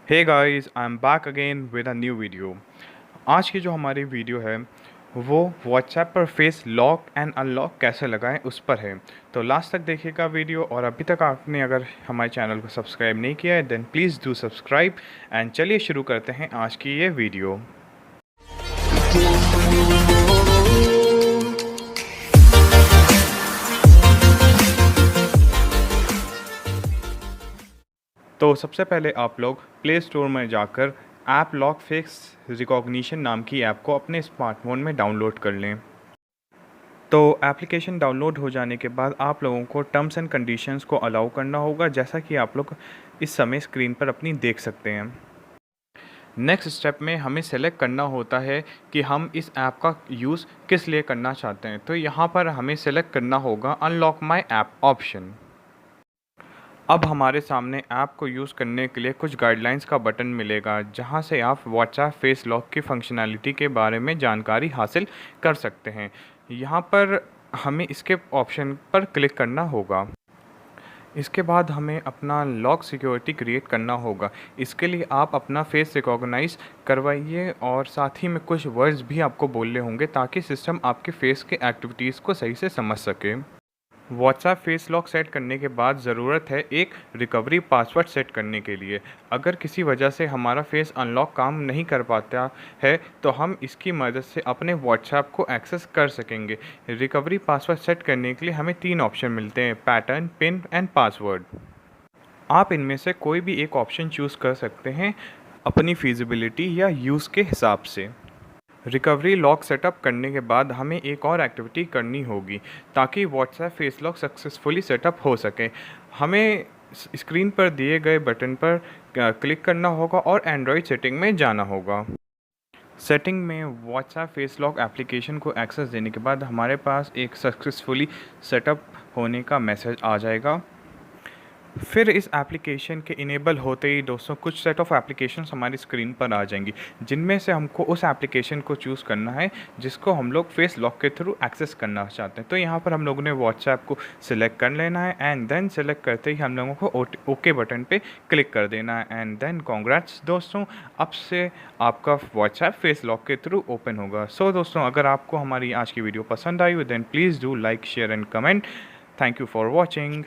Hey guys, I am back again with a new video. आज की जो हमारी वीडियो है वो व्हाट्सएप पर फेस लॉक एंड अनलॉक कैसे लगाएं उस पर है। तो लास्ट तक देखिएगा वीडियो, और अभी तक आपने अगर हमारे चैनल को सब्सक्राइब नहीं किया है then please do subscribe. And चलिए शुरू करते हैं आज की ये वीडियो। तो सबसे पहले आप लोग प्ले स्टोर में जाकर ऐप लॉक फेस रिकॉग्निशन नाम की ऐप को अपने स्मार्टफोन में डाउनलोड कर लें। तो एप्लीकेशन डाउनलोड हो जाने के बाद आप लोगों को टर्म्स एंड कंडीशंस को अलाउ करना होगा, जैसा कि आप लोग इस समय स्क्रीन पर अपनी देख सकते हैं। नेक्स्ट स्टेप में हमें सेलेक्ट करना होता है कि हम इस ऐप का यूज़ किस लिए करना चाहते हैं। तो यहाँ पर हमें सेलेक्ट करना होगा अनलॉक माई ऐप ऑप्शन। अब हमारे सामने ऐप को यूज़ करने के लिए कुछ गाइडलाइंस का बटन मिलेगा, जहां से आप व्हाट्सएप फेस लॉक की फंक्शनैलिटी के बारे में जानकारी हासिल कर सकते हैं। यहां पर हमें इसके ऑप्शन पर क्लिक करना होगा। इसके बाद हमें अपना लॉक सिक्योरिटी क्रिएट करना होगा। इसके लिए आप अपना फेस रिकॉग्नाइज करवाइए, और साथ ही में कुछ वर्ड्स भी आपको बोलने होंगे ताकि सिस्टम आपके फेस के एक्टिविटीज़ को सही से समझ सके। व्हाट्सएप फेस लॉक सेट करने के बाद ज़रूरत है एक रिकवरी पासवर्ड सेट करने के लिए। अगर किसी वजह से हमारा फेस अनलॉक काम नहीं कर पाता है तो हम इसकी मदद से अपने व्हाट्सएप को एक्सेस कर सकेंगे। रिकवरी पासवर्ड सेट करने के लिए हमें 3 ऑप्शन मिलते हैं: पैटर्न, पिन एंड पासवर्ड। आप इनमें से कोई भी एक ऑप्शन चूज़ कर सकते हैं अपनी फिजिबिलिटी या यूज़ के हिसाब से। रिकवरी लॉक सेटअप करने के बाद हमें एक और एक्टिविटी करनी होगी ताकि WhatsApp face lock successfully setup हो सके। हमें स्क्रीन पर दिए गए बटन पर क्लिक करना होगा और एंड्रॉयड सेटिंग में जाना होगा। सेटिंग में व्हाट्सएप फेस लॉक एप्लीकेशन को एक्सेस देने के बाद हमारे पास एक सक्सेसफुली सेटअप होने का मैसेज आ जाएगा। फिर इस एप्लीकेशन के इनेबल होते ही दोस्तों कुछ सेट ऑफ एप्लीकेशंस हमारी स्क्रीन पर आ जाएंगी, जिनमें से हमको उस एप्लीकेशन को चूज़ करना है जिसको हम लोग फेस लॉक के थ्रू एक्सेस करना चाहते हैं। तो यहाँ पर हम लोगों ने व्हाट्सएप को सिलेक्ट कर लेना है, एंड देन सेलेक्ट करते ही हम लोगों को ओके बटन पे क्लिक कर देना है। एंड देन कॉन्ग्रेट्स दोस्तों, अब से आपका व्हाट्सएप फेस लॉक के थ्रू ओपन होगा। सो दोस्तों, अगर आपको हमारी आज की वीडियो पसंद आई हो then please do like, share and comment. Thank you for watching.